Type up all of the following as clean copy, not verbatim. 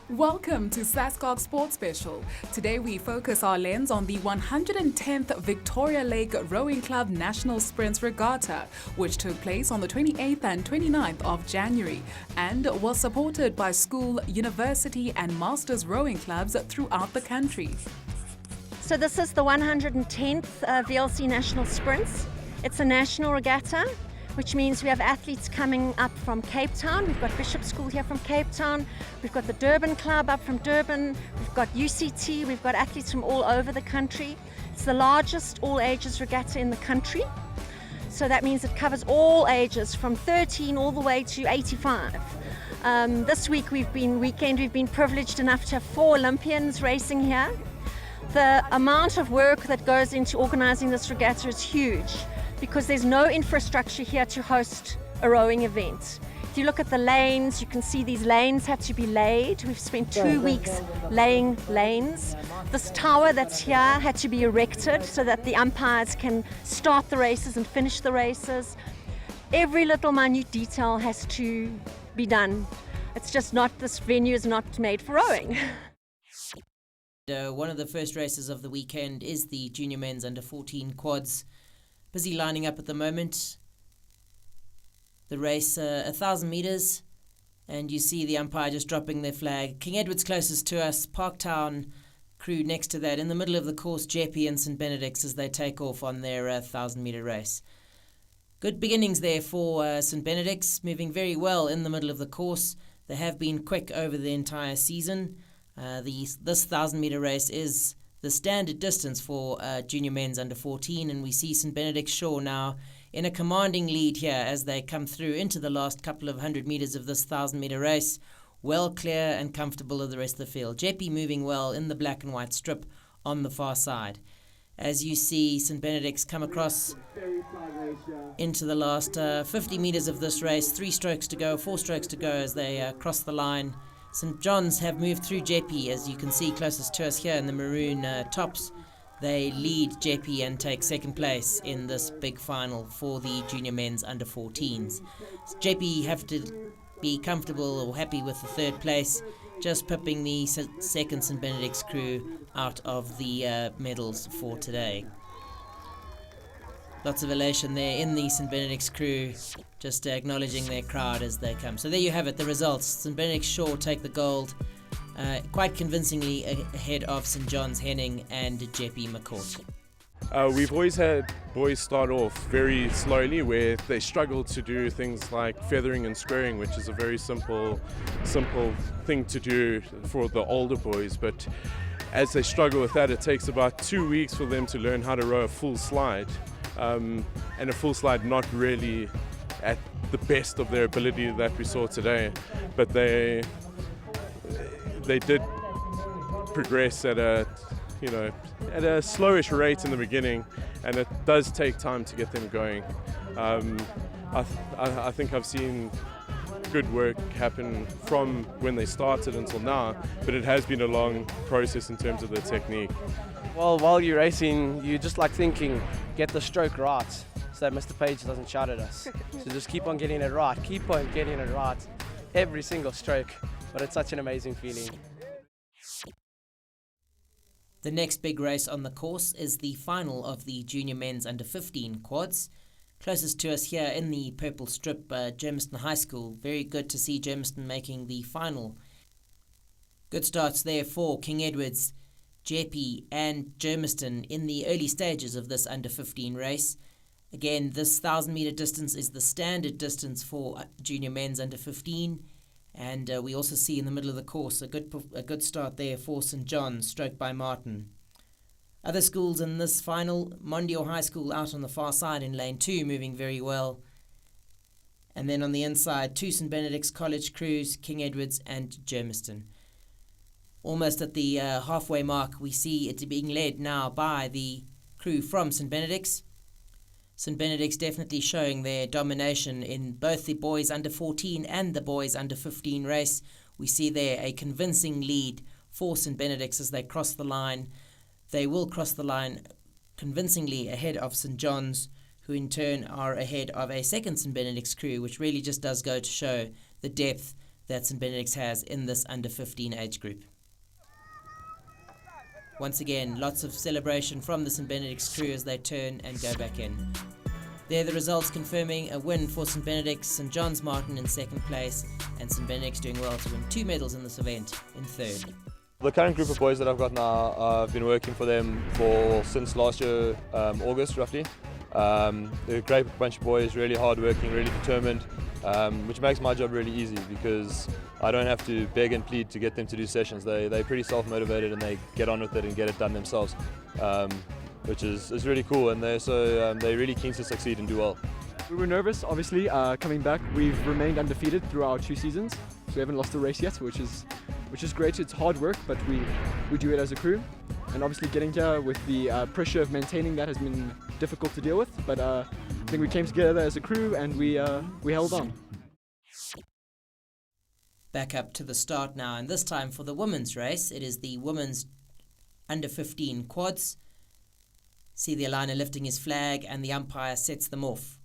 Welcome to Sascock Sports Special. Today we focus our lens on the 110th Victoria Lake Rowing Club National Sprints Regatta, which took place on the 28th and 29th of January and was supported by school, university and masters rowing clubs throughout the country. So this is the 110th VLC National Sprints. It's a national regatta, which means we have athletes coming up from Cape Town. We've got Bishop School here from Cape Town. We've got the Durban Club up from Durban. We've got UCT. We've got athletes from all over the country. It's the largest all-ages regatta in the country. So that means it covers all ages from 13 all the way to 85. This weekend we've been privileged enough to have 4 Olympians racing here. The amount of work that goes into organizing this regatta is huge, because there's no infrastructure here to host a rowing event. If you look at the lanes, you can see these lanes had to be laid. We've spent 2 weeks laying lanes. This tower that's here had to be erected so that the umpires can start the races and finish the races. Every little minute detail has to be done. It's just not, this venue is not made for rowing. One of the first races of the weekend is the junior men's under 14 quads. Busy lining up at the moment. The race, 1,000 metres, and you see the umpire just dropping their flag. King Edward's closest to us, Parktown crew next to that. In the middle of the course, Jeppe and St Benedict's as they take off on their 1,000 metre race. Good beginnings there for St Benedict's, moving very well in the middle of the course. They have been quick over the entire season. This 1,000 metre race is the standard distance for junior men's under 14, and we see St Benedict's Shore now in a commanding lead here as they come through into the last couple of 100 metres of this 1,000 metre race, well clear and comfortable of the rest of the field. Jeppe moving well in the black and white strip on the far side. As you see St Benedict's come across into the last 50 metres of this race, 3 strokes to go, 4 strokes to go as they cross the line. St John's have moved through Jeppe, as you can see closest to us here in the maroon tops. They lead Jeppe and take second place in this big final for the junior men's under 14s. Jeppe have to be comfortable or happy with the third place, just pipping the second St Benedict's crew out of the medals for today. Lots of elation there in the St Benedict's crew, just acknowledging their crowd as they come. So there you have it, the results. St Benedict's Shore take the gold, quite convincingly ahead of St John's Henning and Jeppe McCourt. We've always had boys start off very slowly, where they struggle to do things like feathering and squaring, which is a very simple thing to do for the older boys. But as they struggle with that, it takes about 2 weeks for them to learn how to row a full slide. And a full slide not really at the best of their ability that we saw today, but they did progress at a slowish rate in the beginning, and it does take time to get them going. I think I've seen good work happen from when they started until now, but it has been a long process in terms of the technique. Well, while you're racing, you just like thinking, get the stroke right, so that Mr. Page doesn't shout at us. So just keep on getting it right, every single stroke. But it's such an amazing feeling. The next big race on the course is the final of the junior men's under 15 quads. Closest to us here in the purple strip, Germiston High School. Very good to see Germiston making the final. Good starts there for King Edward's, Jeppe and Germiston in the early stages of this under 15 race. Again, this 1,000 metre distance is the standard distance for junior men's under 15, and we also see in the middle of the course a good start there for St John's, stroked by Martin. Other schools in this final, Mondial High School out on the far side in lane 2, moving very well. And then on the inside, 2 St Benedict's College crews, King Edward's and Germiston. Almost at the halfway mark, we see it being led now by the crew from St Benedict's. St Benedict's definitely showing their domination in both the boys under 14 and the boys under 15 race. We see there a convincing lead for St Benedict's as they cross the line. They will cross the line convincingly ahead of St John's, who in turn are ahead of a second St Benedict's crew, which really just does go to show the depth that St Benedict's has in this under 15 age group. Once again, lots of celebration from the St Benedict's crew as they turn and go back in. There are the results confirming a win for St Benedict's, St John's Martin in second place, and St Benedict's doing well to win 2 medals in this event in third. The current group of boys that I've got now, I've been working for them since last year, August roughly. They're a great bunch of boys, really hard working, really determined, which makes my job really easy because I don't have to beg and plead to get them to do sessions. They're pretty self-motivated and they get on with it and get it done themselves, which is really cool, and they're really keen to succeed and do well. We were nervous, obviously, coming back. We've remained undefeated through our 2 seasons, so we haven't lost a race yet, which is great. It's hard work, but we do it as a crew. And obviously getting here with the pressure of maintaining that has been difficult to deal with, but I think we came together as a crew and we held on. Back up to the start now, and this time for the women's race. It is the women's under 15 quads. See the aligner lifting his flag and the umpire sets them off.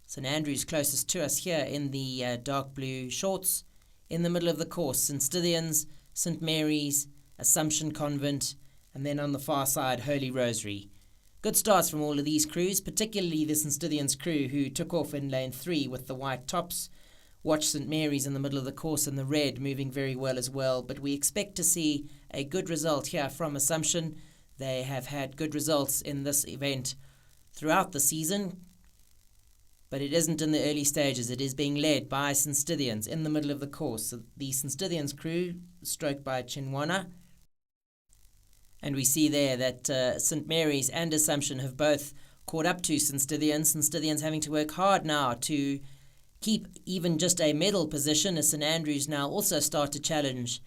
St Andrews closest to us here in the dark blue shorts. In the middle of the course, St Stithians, St Mary's, Assumption Convent, and then on the far side, Holy Rosary. Good starts from all of these crews, particularly the St Stithians crew who took off in lane 3 with the white tops. Watch St Mary's in the middle of the course in the red moving very well as well, but we expect to see a good result here from Assumption. They have had good results in this event throughout the season, but it isn't in the early stages. It is being led by St Stithians in the middle of the course. So the St Stithians crew, stroked by Chinwana. And we see there that St Mary's and Assumption have both caught up to St Stithians. St Stithians having to work hard now to keep even just a medal position, as St Andrews now also start to challenge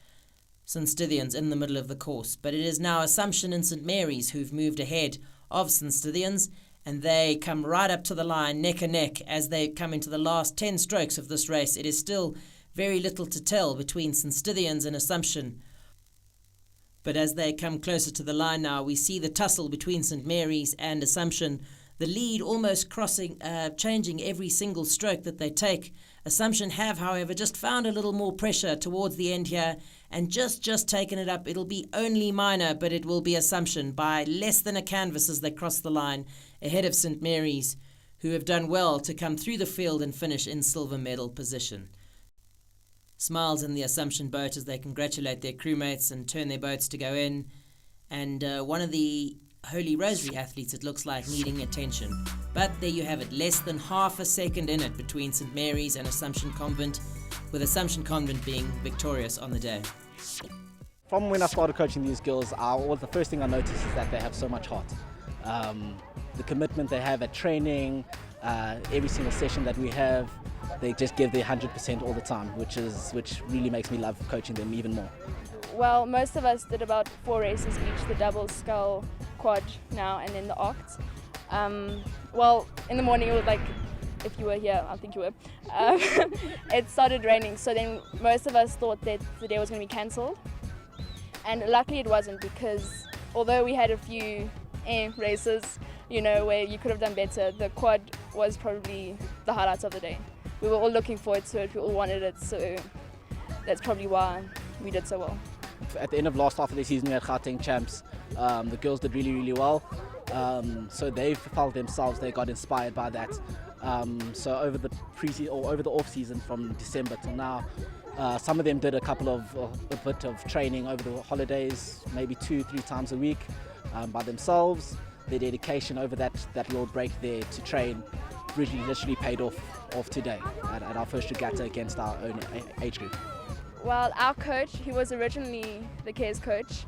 St Stithians in the middle of the course. But it is now Assumption and St Mary's who've moved ahead of St Stithians, and they come right up to the line neck and neck as they come into the last 10 strokes of this race. It is still very little to tell between St Stithians and Assumption. But as they come closer to the line now, we see the tussle between St Mary's and Assumption. The lead almost changing every single stroke that they take. Assumption have, however, just found a little more pressure towards the end here and just taken it up. It'll be only minor, but it will be Assumption by less than a canvas as they cross the line ahead of St Mary's, who have done well to come through the field and finish in silver medal position. Smiles in the Assumption boat as they congratulate their crewmates and turn their boats to go in. And one of the Holy Rosary athletes, it looks like, needing attention. But there you have it, less than half a second in it between St Mary's and Assumption Convent, with Assumption Convent being victorious on the day. From when I started coaching these girls, the first thing I noticed is that they have so much heart. The commitment they have at training, every single session that we have, they just give their 100% all the time, which really makes me love coaching them even more. Well, most of us did about 4 races each, the double, scull, quad now, and then the oct. Well, in the morning it was like, if you were here, I think you were, it started raining, so then most of us thought that the day was going to be cancelled. And luckily it wasn't, because although we had a few races, you know, where you could have done better, the quad was probably the highlights of the day. We were all looking forward to it, we all wanted it, so that's probably why we did so well. At the end of last half of the season we had Gauteng champs. The girls did really well, so they felt themselves, they got inspired by that. So over the off season from December till now, some of them did a bit of training over the holidays, maybe 2-3 times a week by themselves. Their dedication over that little break there to train really literally paid off today at our first regatta against our own age group. Well, our coach, he was originally the KS coach,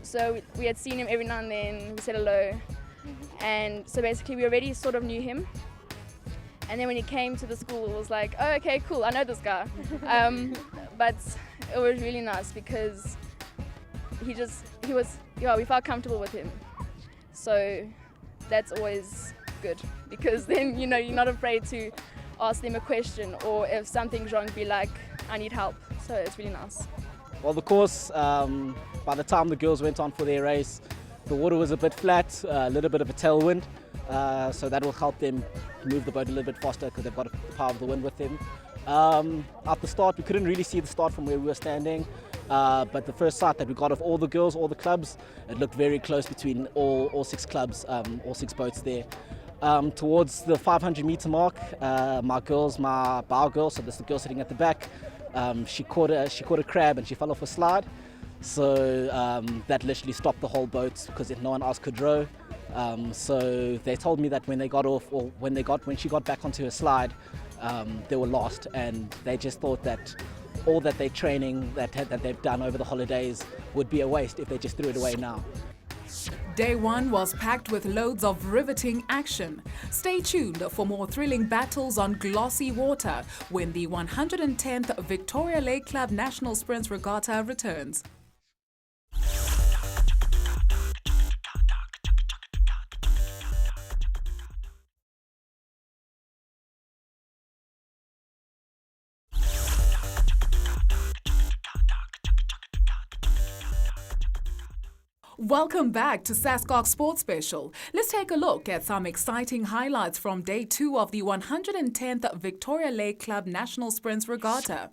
so we had seen him every now and then, we said hello, and so basically we already sort of knew him. And then when he came to the school, it was like, oh, okay, cool, I know this guy. But it was really nice because we felt comfortable with him. So that's always good, because then, you know, you're not afraid to ask them a question, or if something's wrong, be like, I need help. So it's really nice. Well, the course, by the time the girls went on for their race, the water was a bit flat, a little bit of a tailwind. So that will help them move the boat a little bit faster because they've got the power of the wind with them. At the start, we couldn't really see the start from where we were standing, but the first sight that we got of all the girls, all the clubs, it looked very close between all 6 clubs, all 6 boats there. Towards the 500 meter mark, my bow girl, so this is the girl sitting at the back, she caught a crab and she fell off a slide. So that literally stopped the whole boat because no one else could row. So they told me that when they got off, or when she got back onto her slide, they were lost, and they just thought that all that their training that they've done over the holidays would be a waste if they just threw it away now. Day 1 was packed with loads of riveting action. Stay tuned for more thrilling battles on glossy water when the 110th Victoria Lake Club National Sprints Regatta returns. Welcome back to SASCOC Sports Special. Let's take a look at some exciting highlights from Day 2 of the 110th Victoria Lake Club National Sprints Regatta.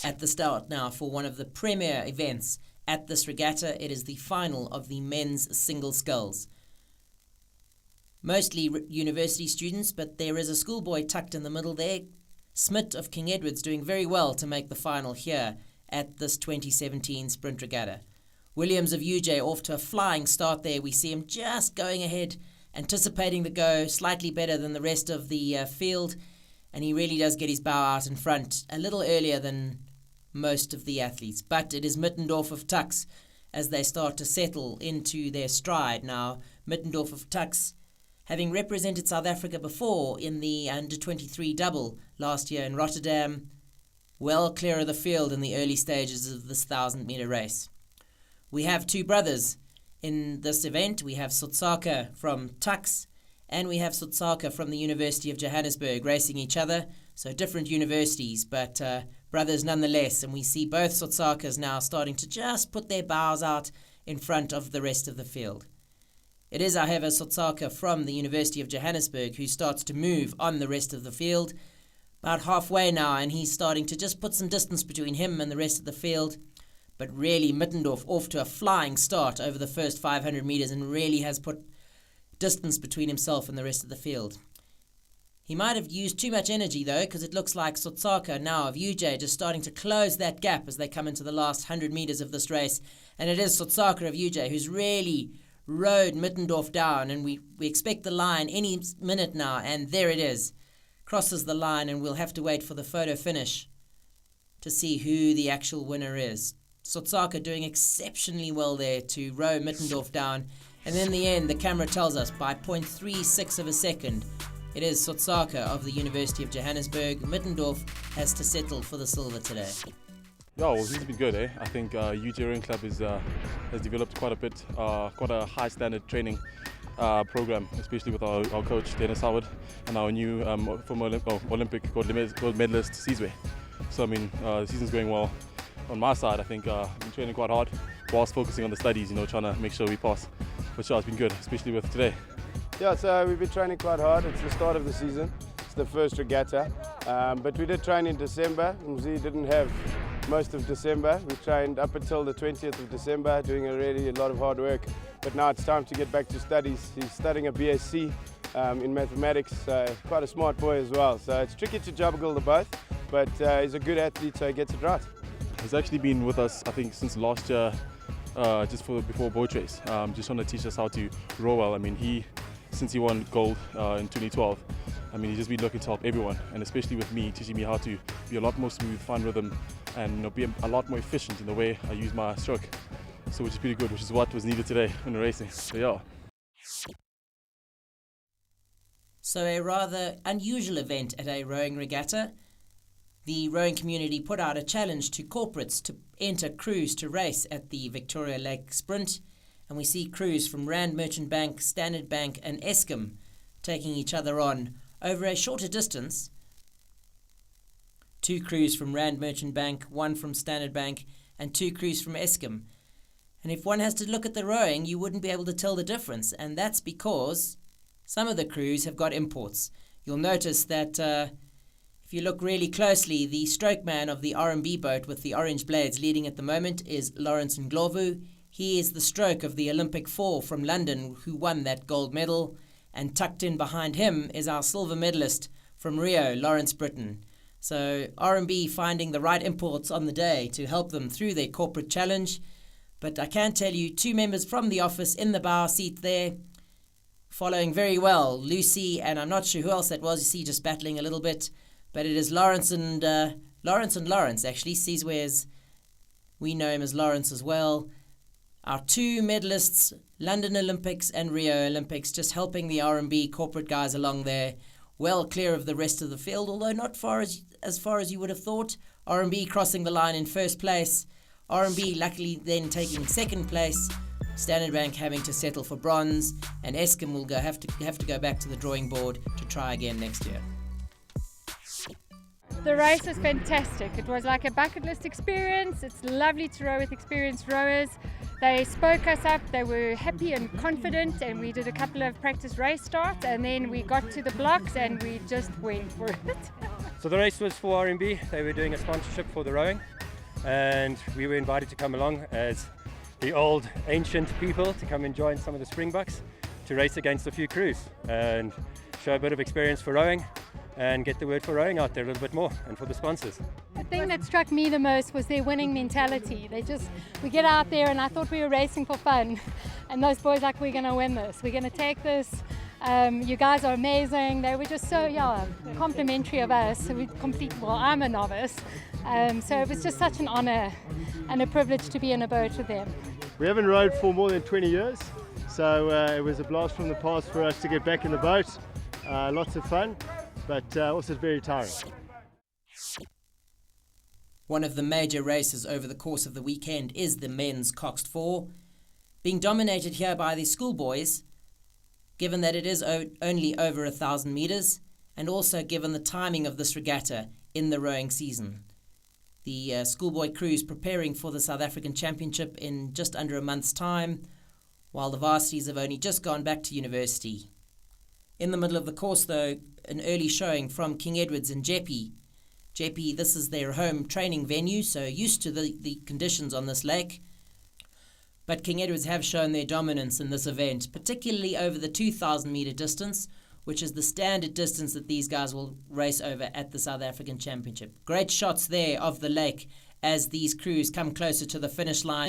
At the start now for one of the premier events at this regatta, it is the final of the men's single sculls. Mostly university students, but there is a schoolboy tucked in the middle there. Smith of King Edward's doing very well to make the final here at this 2017 Sprint Regatta. Williams of UJ off to a flying start there. We see him just going ahead, anticipating the go, slightly better than the rest of the field, and he really does get his bow out in front a little earlier than most of the athletes. But it is Mittendorf of Tux as they start to settle into their stride now. Mittendorf of Tux, having represented South Africa before in the under-23 double last year in Rotterdam, well clear of the field in the early stages of this 1,000-meter race. We have 2 brothers in this event. We have Sotsaka from Tux and we have Sotsaka from the University of Johannesburg racing each other. So different universities, but brothers nonetheless. And we see both Sotsakas now starting to just put their bows out in front of the rest of the field. It is, however, Sotsaka from the University of Johannesburg who starts to move on the rest of the field. About halfway now, and he's starting to just put some distance between him and the rest of the field. But really, Mittendorf off to a flying start over the first 500 metres and really has put distance between himself and the rest of the field. He might have used too much energy, though, because it looks like Sotsaka now of UJ just starting to close that gap as they come into the last 100 metres of this race. And it is Sotsaka of UJ who's really rode Mittendorf down, and we expect the line any minute now, and there it is. Crosses the line, and we'll have to wait for the photo finish to see who the actual winner is. Sotsaka doing exceptionally well there to row Mittendorf down. And in the end, the camera tells us by 0.36 of a second, it is Sotsaka of the University of Johannesburg. Mittendorf has to settle for the silver today. Yeah, well, this has been good, eh? I think UJ Rowing Club has developed quite a bit, quite a high standard training program, especially with our coach Dennis Howard and our new former Olympic gold medalist Sizwe. So I mean, the season's going well. On my side, I think I've been training quite hard whilst focusing on the studies, trying to make sure we pass. But sure, it's been good, especially with today. Yeah, so we've been training quite hard. It's the start of the season. It's the first regatta. But we did train in December. Mzi didn't have most of December. We trained up until the 20th of December, doing already a lot of hard work. But now it's time to get back to studies. He's studying a BSc in mathematics, quite a smart boy as well. So it's tricky to juggle the both, but he's a good athlete, so he gets it right. He's actually been with us, I think, since last year, just before boat race, just trying to teach us how to row well. I mean, since he won gold in 2012, I mean, he's just been looking to help everyone, and especially with me, teaching me how to be a lot more smooth, find rhythm, and be a lot more efficient in the way I use my stroke. So which is pretty good, which is what was needed today in the racing. So yeah. So a rather unusual event at a rowing regatta. The rowing community put out a challenge to corporates to enter crews to race at the Victoria Lake Sprint, and we see crews from Rand Merchant Bank, Standard Bank and Eskom taking each other on over a shorter distance. 2 crews from Rand Merchant Bank, 1 from Standard Bank and 2 crews from Eskom. And if one has to look at the rowing, you wouldn't be able to tell the difference, and that's because some of the crews have got imports. You'll notice that If you look really closely, the stroke man of the R&B boat with the orange blades leading at the moment is Lawrence Ndlovu. He is the stroke of the Olympic 4 from London who won that gold medal. And tucked in behind him is our silver medalist from Rio, Lawrence Britton. So R&B finding the right imports on the day to help them through their corporate challenge. But I can tell you 2 members from the office in the bow seat there, following very well. Lucy, and I'm not sure who else that was, you see, just battling a little bit. But it is Lawrence and Lawrence, actually. Sees we know him as Lawrence as well. Our 2 medalists, London Olympics and Rio Olympics, just helping the R&B corporate guys along there, well clear of the rest of the field, although not as far as you would have thought. R&B crossing the line in first place. R&B luckily then taking second place. Standard Bank having to settle for bronze, and Eskom will have to go back to the drawing board to try again next year. The race was fantastic. It was like a bucket list experience. It's lovely to row with experienced rowers. They spoke us up, they were happy and confident, and we did a couple of practice race starts, and then we got to the blocks and we just went for it. So the race was for R&B. They were doing a sponsorship for the rowing, and we were invited to come along as the old ancient people to come and join some of the Springboks to race against a few crews and show a bit of experience for rowing and get the word for rowing out there a little bit more, and for the sponsors. The thing that struck me the most was their winning mentality. We get out there and I thought we were racing for fun, and those boys like, we're going to win this, we're going to take this, you guys are amazing. They were just so complimentary of us. I'm a novice, so it was just such an honour and a privilege to be in a boat with them. We haven't rowed for more than 20 years, so it was a blast from the past for us to get back in the boat. Lots of fun, but also very tiring. One of the major races over the course of the weekend is the men's Coxed 4, being dominated here by the schoolboys, given that it is only over 1,000 metres, and also given the timing of this regatta in the rowing season. The schoolboy crews preparing for the South African Championship in just under a month's time, while the varsities have only just gone back to university. In the middle of the course, though, an early showing from King Edward's and Jeppe. Jeppe, this is their home training venue, so used to the conditions on this lake. But King Edward's have shown their dominance in this event, particularly over the 2,000 metre distance, which is the standard distance that these guys will race over at the South African Championship. Great shots there of the lake as these crews come closer to the finish line.